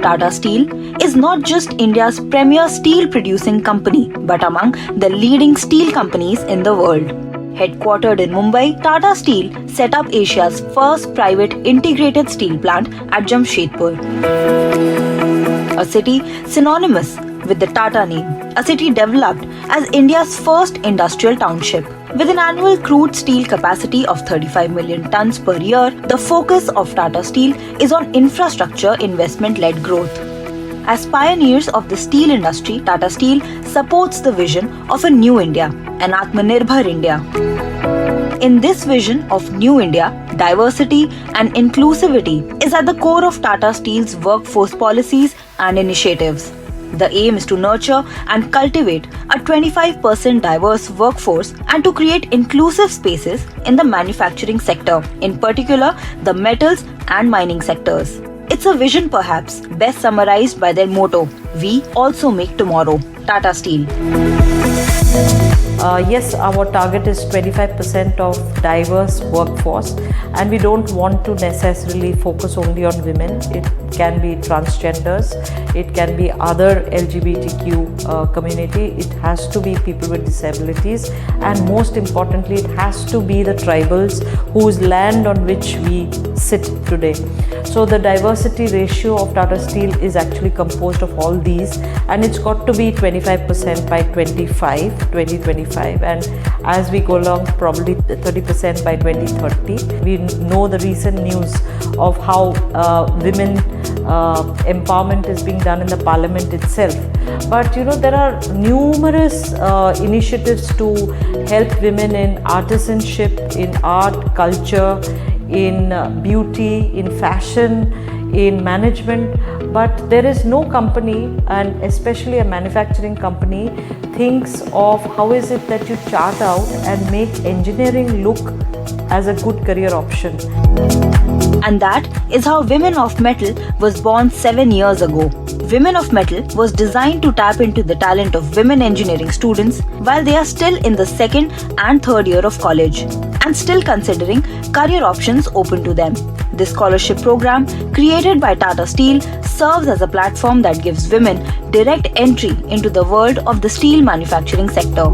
Tata Steel is not just India's premier steel producing company, but among the leading steel companies in the world. Headquartered in Mumbai, Tata Steel set up Asia's first private integrated steel plant at Jamshedpur, a city synonymous with the Tata name, a city developed as India's first industrial township. With an annual crude steel capacity of 35 million tons per year, the focus of Tata Steel is on infrastructure investment-led growth. As pioneers of the steel industry, Tata Steel supports the vision of a new India, an Atmanirbhar India. In this vision of New India, diversity and inclusivity is at the core of Tata Steel's workforce policies and initiatives. The aim is to nurture and cultivate a 25% diverse workforce and to create inclusive spaces in the manufacturing sector, in particular the metals and mining sectors. It's a vision perhaps best summarized by their motto, "We also make tomorrow, Tata Steel." Yes, our target is 25% of diverse workforce, and we don't want to necessarily focus only on women. It can be transgenders, it can be other LGBTQ community, it has to be people with disabilities, and most importantly, it has to be the tribals whose land on which we sit today. So the diversity ratio of Tata Steel is actually composed of all these, and it's got to be 25% by 2025, and as we go along, probably 30% by 2030. We know the recent news of how women empowerment is being done in the parliament itself. But there are numerous initiatives to help women in artisanship, in art, culture, in beauty, in fashion, in management, but there is no company, and especially a manufacturing company, thinks of how is it that you chart out and make engineering look as a good career option. And that is how Women of Mettle was born 7 years ago. Women of Mettle was designed to tap into the talent of women engineering students while they are still in the second and third year of college and still considering career options open to them. This scholarship program, created by Tata Steel, serves as a platform that gives women direct entry into the world of the steel manufacturing sector.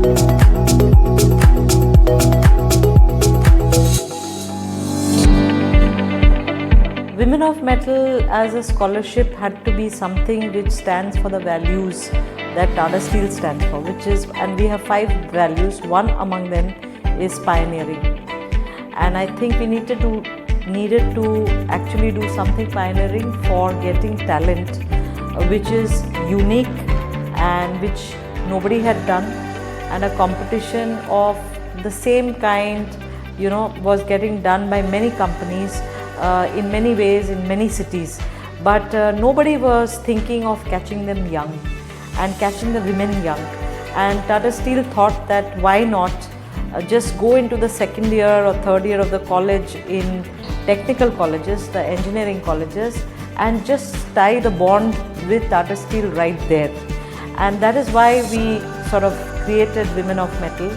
Women of Mettle as a scholarship had to be something which stands for the values that Tata Steel stands for, and we have 5 values. One among them is pioneering, and I think we needed to actually do something pioneering for getting talent which is unique and which nobody had done, and a competition of the same kind was getting done by many companies in many ways, in many cities, but nobody was thinking of catching them young and catching the women young. And Tata Steel thought that why not just go into the second year or third year of the college in technical colleges, the engineering colleges, and just tie the bond with Tata Steel right there. And that is why we sort of created Women of Mettle.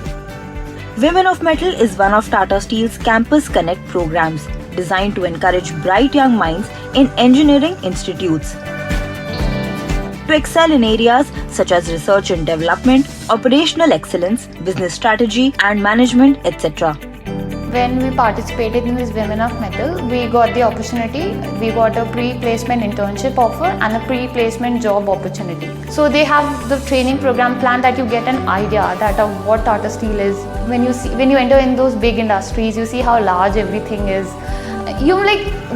Women of Mettle is one of Tata Steel's Campus Connect programs, designed to encourage bright young minds in engineering institutes to excel in areas such as research and development, operational excellence, business strategy and management, etc. When we participated in this Women of Mettle, we got the opportunity, we got a pre-placement internship offer and a pre-placement job opportunity. So they have the training program plan that you get an idea that of what Tata Steel is. When you enter in those big industries, you see how large everything is.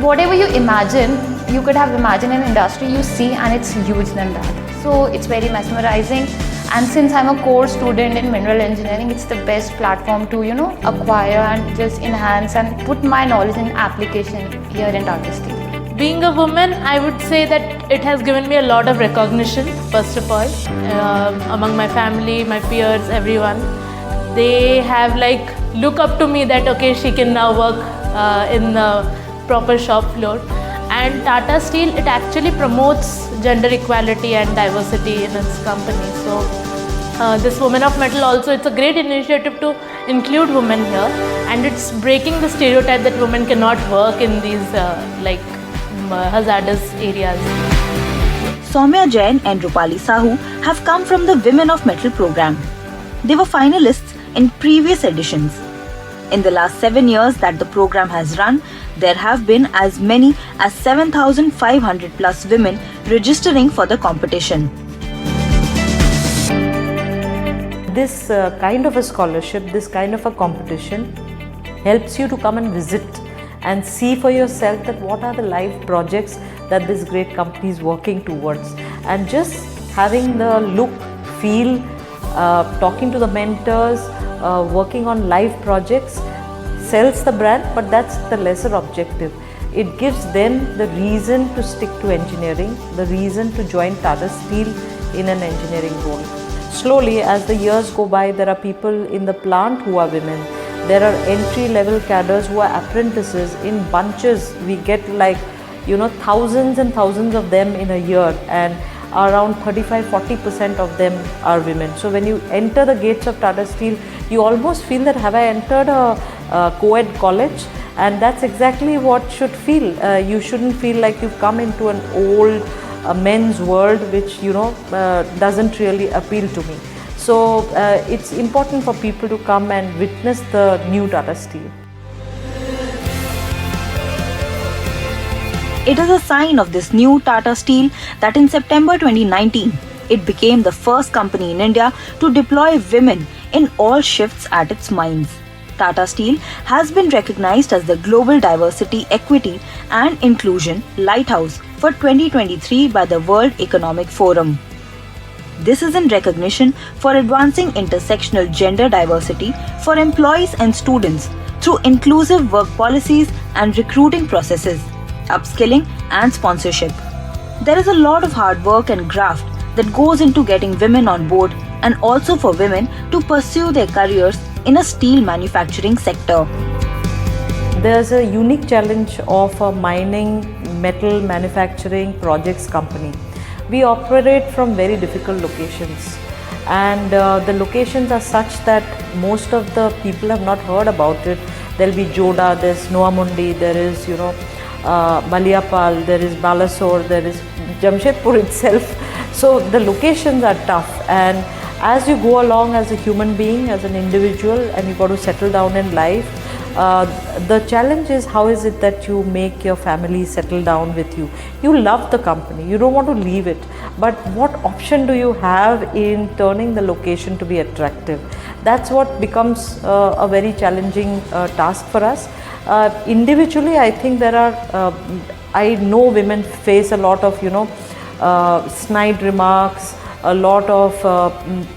Whatever you imagine, you could have imagined an industry, you see, and it's huge than that. So it's very mesmerizing. And since I'm a core student in mineral engineering, it's the best platform to, acquire and just enhance and put my knowledge in application here in Tata Steel. Being a woman, I would say that it has given me a lot of recognition, first of all, among my family, my peers, everyone. They have look up to me that okay, she can now work in the proper shop floor. And Tata Steel, it actually promotes gender equality and diversity in its company. So this Women of Mettle also, it's a great initiative to include women here, and it's breaking the stereotype that women cannot work in these hazardous areas. Soumya Jain and Rupali Sahu have come from the Women of Mettle program. They were finalists in previous editions. In the last 7 years that the program has run, there have been as many as 7,500 plus women registering for the competition. This kind of a scholarship, this kind of a competition helps you to come and visit and see for yourself that what are the live projects that this great company is working towards. And just having the look, feel, talking to the mentors, working on live projects sells the brand, but that's the lesser objective. It gives them the reason to stick to engineering, the reason to join Tata Steel in an engineering role. Slowly, as the years go by, there are people in the plant who are women. There are entry-level cadres who are apprentices in bunches. We get thousands and thousands of them in a year, and around 35-40% of them are women. So when you enter the gates of Tata Steel, you almost feel that have I entered a co-ed college? And that's exactly what should feel. You shouldn't feel like you've come into an old men's world, which doesn't really appeal to me. So it's important for people to come and witness the new Tata Steel. It is a sign of this new Tata Steel that in September 2019, it became the first company in India to deploy women in all shifts at its mines. Tata Steel has been recognized as the Global Diversity, Equity and Inclusion Lighthouse for 2023 by the World Economic Forum. This is in recognition for advancing intersectional gender diversity for employees and students through inclusive work policies and recruiting processes, upskilling and sponsorship. There is a lot of hard work and graft that goes into getting women on board and also for women to pursue their careers in a steel manufacturing sector. There's a unique challenge of a mining metal manufacturing projects company. We operate from very difficult locations, and the locations are such that most of the people have not heard about it. There'll be Joda, there's Noamundi, there is Maliapal, there is Balasore, there is Jamshedpur itself. So the locations are tough, and as you go along as a human being, as an individual, and you got to settle down in life, the challenge is how is it that you make your family settle down with you. You love the company, you don't want to leave it, but what option do you have in turning the location to be attractive? That's what becomes a very challenging task for us. Individually, I think there are, I know women face a lot of, snide remarks, a lot of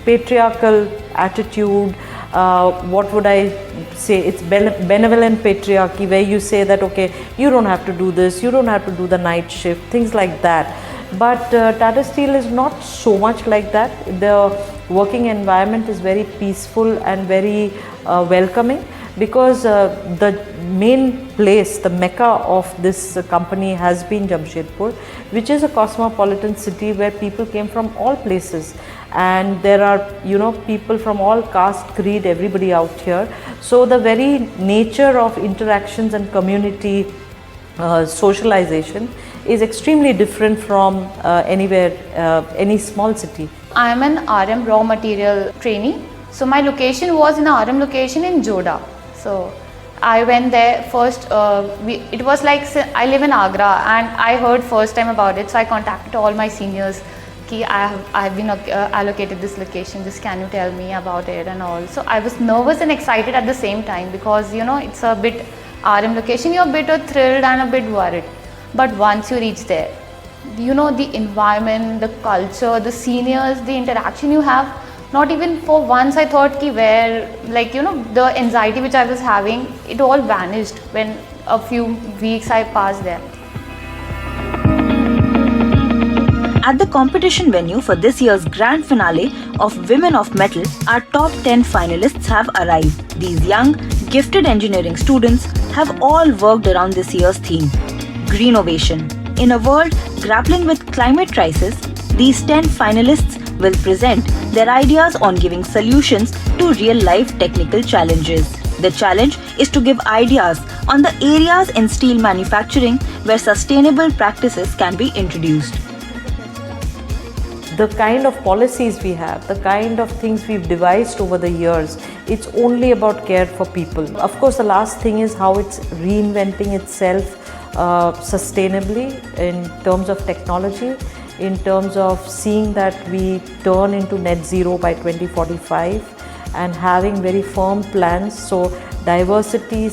patriarchal attitude. What would I say? It's benevolent patriarchy, where you say that, okay, you don't have to do this, you don't have to do the night shift, things like that. But Tata Steel is not so much like that. The working environment is very peaceful and very welcoming, because the main place, the mecca of this company has been Jamshedpur, which is a cosmopolitan city where people came from all places, and there are people from all caste, creed, everybody out here. So the very nature of interactions and community socialization is extremely different from anywhere, any small city. I am an RM raw material trainee. So my location was in a RM location in Joda. So I went there first. It was like, I live in Agra, and I heard first time about it. So I contacted all my seniors. I have been allocated this location. Just can you tell me about it and all. So I was nervous and excited at the same time, because it's a bit RM location. You're a bit thrilled and a bit worried. But once you reach there, the environment, the culture, the seniors, the interaction you have. Not even for once I thought the anxiety which I was having, it all vanished when a few weeks I passed there. At the competition venue for this year's grand finale of Women of Mettle, our top 10 finalists have arrived. These young, gifted engineering students have all worked around this year's theme, Greenovation. In a world grappling with climate crisis, these 10 finalists will present their ideas on giving solutions to real-life technical challenges. The challenge is to give ideas on the areas in steel manufacturing where sustainable practices can be introduced. the kind of policies we have, the kind of things we've devised over the years, it's only about care for people. Of course, the last thing is how it's reinventing itself sustainably in terms of technology, in terms of seeing that we turn into net zero by 2045 and having very firm plans. So diversity,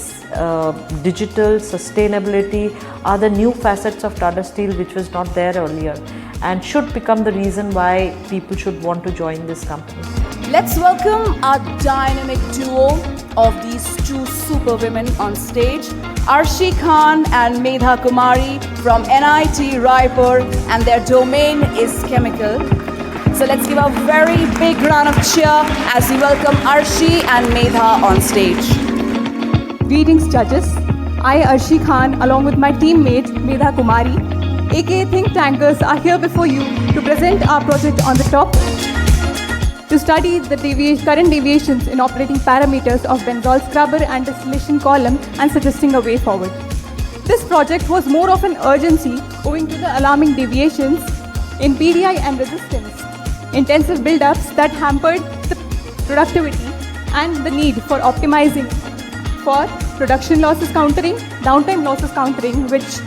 digital, sustainability are the new facets of Tata Steel which was not there earlier and should become the reason why people should want to join this company. Let's welcome our dynamic duo of these two super women on stage, Arshi Khan and Medha Kumari from NIT Raipur, and their domain is chemical. So let's give a very big round of cheer as we welcome Arshi and Medha on stage. Greetings judges. I, Arshi Khan, along with my teammate Medha Kumari, aka Think Tankers, are here before you to present our project on the top to study the current deviations in operating parameters of benzol scrubber and distillation column and suggesting a way forward. This project was more of an urgency owing to the alarming deviations in PDI and resistance, intensive build-ups that hampered the productivity and the need for optimizing for production losses countering, downtime losses countering, which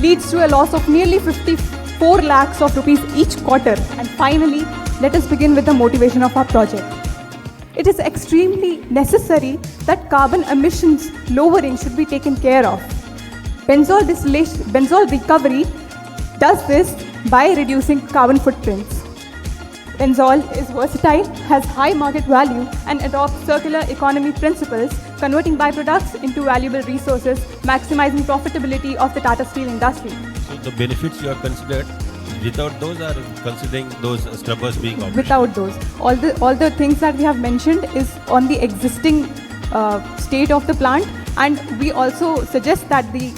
leads to a loss of nearly 54 lakhs of rupees each quarter. And finally, let us begin with the motivation of our project. It is extremely necessary that carbon emissions lowering should be taken care of. Benzol recovery does this by reducing carbon footprints. Benzol is versatile, has high market value, and adopts circular economy principles, converting byproducts into valuable resources, maximizing profitability of the Tata Steel industry. So the benefits you have considered, without those, are considering those scrubbers being operational? Without those, all the things that we have mentioned is on the existing state of the plant, and we also suggest that the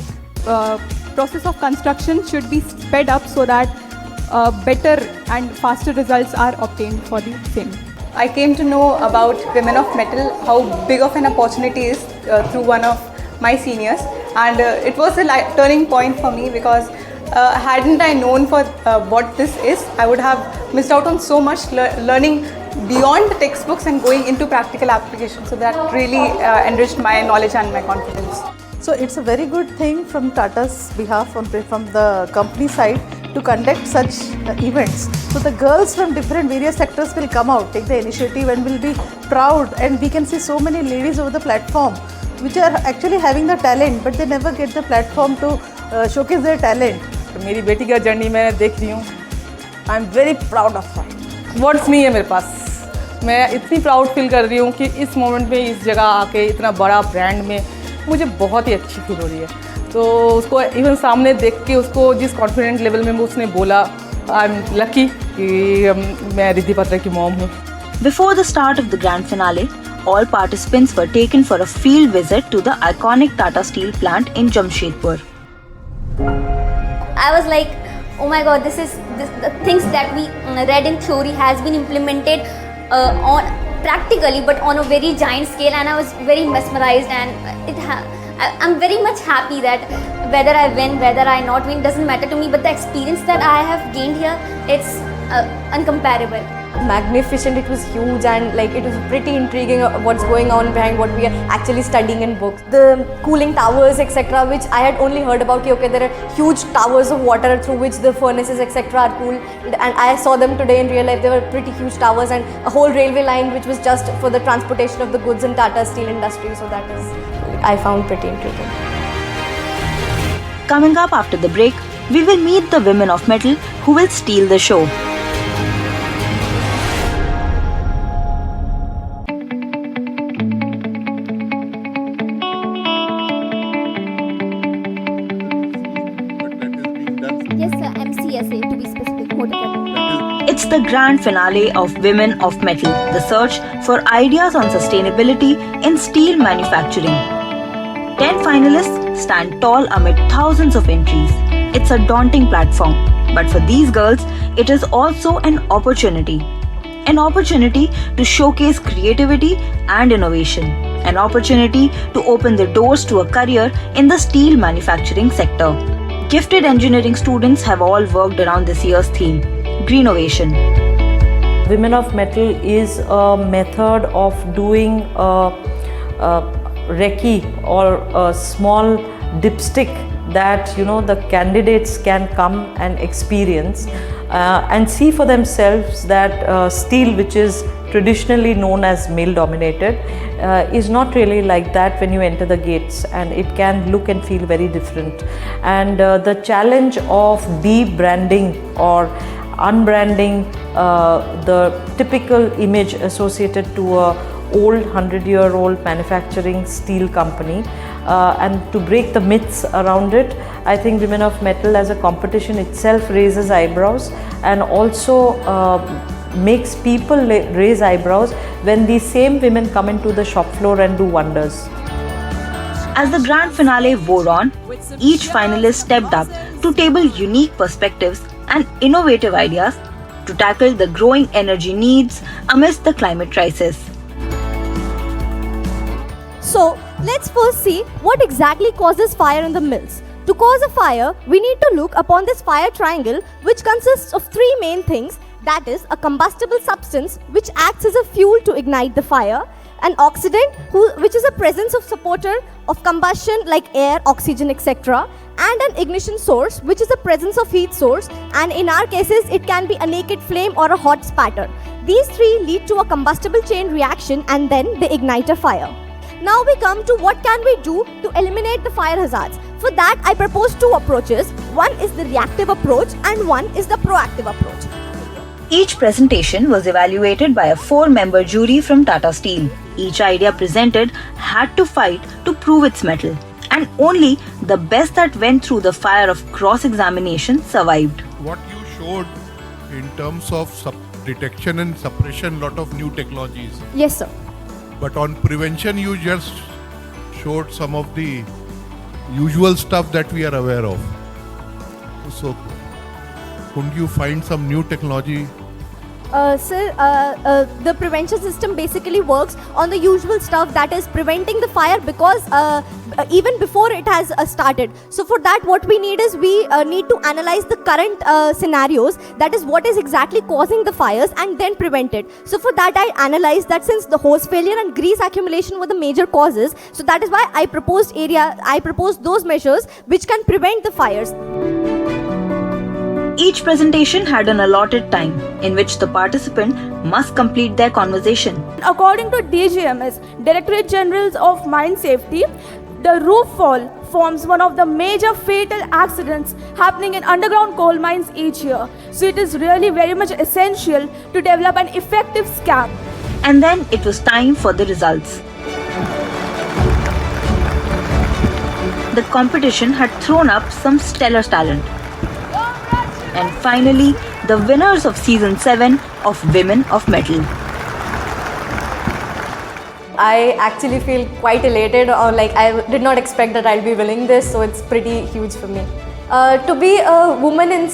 process of construction should be sped up so that better and faster results are obtained for the same. I came to know about Women of Mettle, how big of an opportunity is through one of my seniors, and it was a turning point for me because hadn't I known for what this is, I would have missed out on so much learning beyond the textbooks and going into practical application. So that really enriched my knowledge and my confidence. So it's a very good thing from Tata's behalf, from the company side, to conduct such events. So the girls from various sectors will come out, take the initiative, and will be proud. And we can see so many ladies over the platform which are actually having the talent, but they never get the platform to showcase their talent. मेरी बेटी का journey मैं देख रही हूँ. I am very proud of her. Words नहीं है मेरे पास. मैं इतनी प्राउड फील कर रही हूँ कि इस मोमेंट में इस जगह आके इतना बड़ा ब्रांड में मुझे बहुत ही अच्छी फील हो रही है. तो उसको इवन सामने देख के उसको जिस कॉन्फिडेंट लेवल में वो उसने बोला, आई एम लकी कि मैं रिद्धि पत्रा की मॉम हूँ. Before the start of the grand finale, all participants were taken for a field visit to the iconic Tata Steel plant in Jamshedpur. I was like, oh my god, the things that we read in theory has been implemented on practically, but on a very giant scale, and I was very mesmerized, and I'm very much happy that whether I win, whether I not win, doesn't matter to me, but the experience that I have gained here, it's uncomparable. Magnificent, it was huge, and like it was pretty intriguing what's going on behind what we are actually studying in books. The cooling towers, etc., which I had only heard about, okay, there are huge towers of water through which the furnaces, etc., are cooled, and I saw them today in real life. They were pretty huge towers, and a whole railway line which was just for the transportation of the goods in Tata Steel industry. So that is, I found pretty intriguing. Coming up after the break, we will meet the women of Mettle who will steal the show. Yes, sir, MCSA to be specific. It's the grand finale of Women of Mettle, the search for ideas on sustainability in steel manufacturing. 10 finalists stand tall amid thousands of entries. It's a daunting platform, but for these girls, it is also an opportunity. An opportunity to showcase creativity and innovation. An opportunity to open the doors to a career in the steel manufacturing sector. Gifted engineering students have all worked around this year's theme. greenovation. Women of Mettle is a method of doing recce or a small dipstick that the candidates can come and experience and see for themselves that steel, which is traditionally known as male dominated, is not really like that when you enter the gates, and it can look and feel very different. And the challenge of de-branding or unbranding the typical image associated to a old 100-year-old manufacturing steel company and to break the myths around it. I think Women of Mettle as a competition itself raises eyebrows and also makes people raise eyebrows when these same women come into the shop floor and do wonders. As the grand finale wore on, each finalist stepped up to table unique perspectives and innovative ideas to tackle the growing energy needs amidst the climate crisis. So, let's first see what exactly causes fire in the mills. To cause a fire, we need to look upon this fire triangle, which consists of three main things. That is, a combustible substance which acts as a fuel to ignite the fire, an oxidant which is a presence of supporter of combustion like air, oxygen, etc., and an ignition source which is a presence of heat source, and in our cases it can be a naked flame or a hot spatter. These three lead to a combustible chain reaction and then they ignite a fire. Now we come to what can we do to eliminate the fire hazards. For that I propose two approaches. One is the reactive approach and one is the proactive approach. Each presentation was evaluated by a 4-member jury from Tata Steel. Each idea presented had to fight to prove its mettle, and only the best that went through the fire of cross-examination survived. What you showed in terms of detection and suppression, lot of new technologies. Yes, sir. But on prevention, you just showed some of the usual stuff that we are aware of. So, couldn't you find some new technology? Sir, the prevention system basically works on the usual stuff, that is preventing the fire because even before it has started. So for that what we need is we need to analyze the current scenarios, that is what is exactly causing the fires, and then prevent it. So for that I analyzed that since the hose failure and grease accumulation were the major causes, so that is why I proposed those measures which can prevent the fires. Each presentation had an allotted time in which the participant must complete their conversation. According to DGMS, Directorate General of Mine Safety, the roof fall forms one of the major fatal accidents happening in underground coal mines each year. So it is really very much essential to develop an effective scam. And then it was time for the results. The competition had thrown up some stellar talent. And finally, the winners of Season 7 of Women of Mettle. I actually feel quite elated, or like I did not expect that I'll be winning this, so it's pretty huge for me. To be a woman in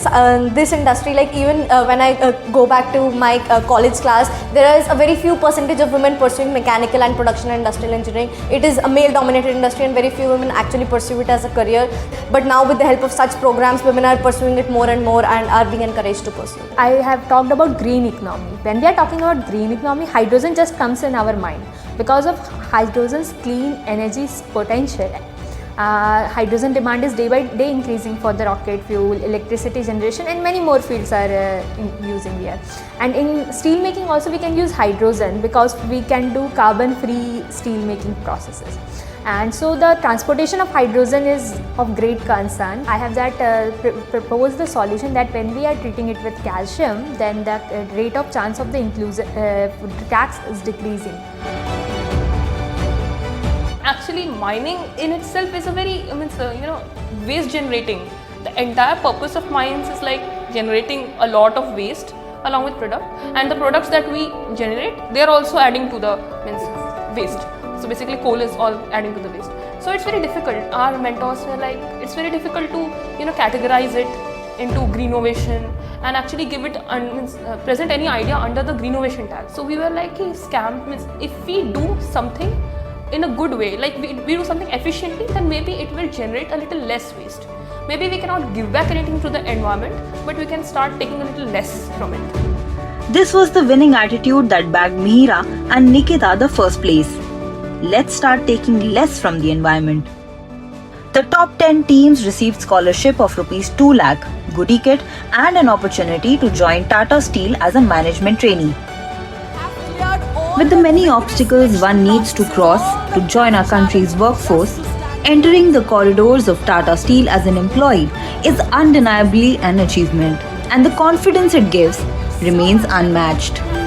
this industry, like even when I go back to my college class, there is a very few percentage of women pursuing mechanical and production and industrial engineering. It is a male dominated industry and very few women actually pursue it as a career. But now with the help of such programs, women are pursuing it more and more and are being encouraged to pursue it. I have talked about green economy. When we are talking about green economy, hydrogen just comes in our mind. Because of hydrogen's clean energy potential, hydrogen demand is day by day increasing for the rocket fuel, electricity generation, and many more fields are using here. And in steel making also we can use hydrogen because we can do carbon free steel making processes. And so the transportation of hydrogen is of great concern. I have that proposed the solution that when we are treating it with calcium, then the rate of chance of the cracks is decreasing. Actually, mining in itself is a very, waste generating. The entire purpose of mines is like generating a lot of waste along with product, and the products that we generate, they are also adding to the waste. So basically coal is all adding to the waste. So it's very difficult. Our mentors were like, it's very difficult to categorize it into greenovation and actually give it present any idea under the greenovation tag. So we were like, hey, scam means if we do something in a good way, like we do something efficiently, then maybe it will generate a little less waste. Maybe we cannot give back anything to the environment, but we can start taking a little less from it. This was the winning attitude that bagged Mihira and Nikita the first place. Let's start taking less from the environment. The top 10 teams received scholarship of Rs 2 lakh, goodie kit and an opportunity to join Tata Steel as a management trainee. With the many obstacles one needs to cross to join our country's workforce, entering the corridors of Tata Steel as an employee is undeniably an achievement, and the confidence it gives remains unmatched.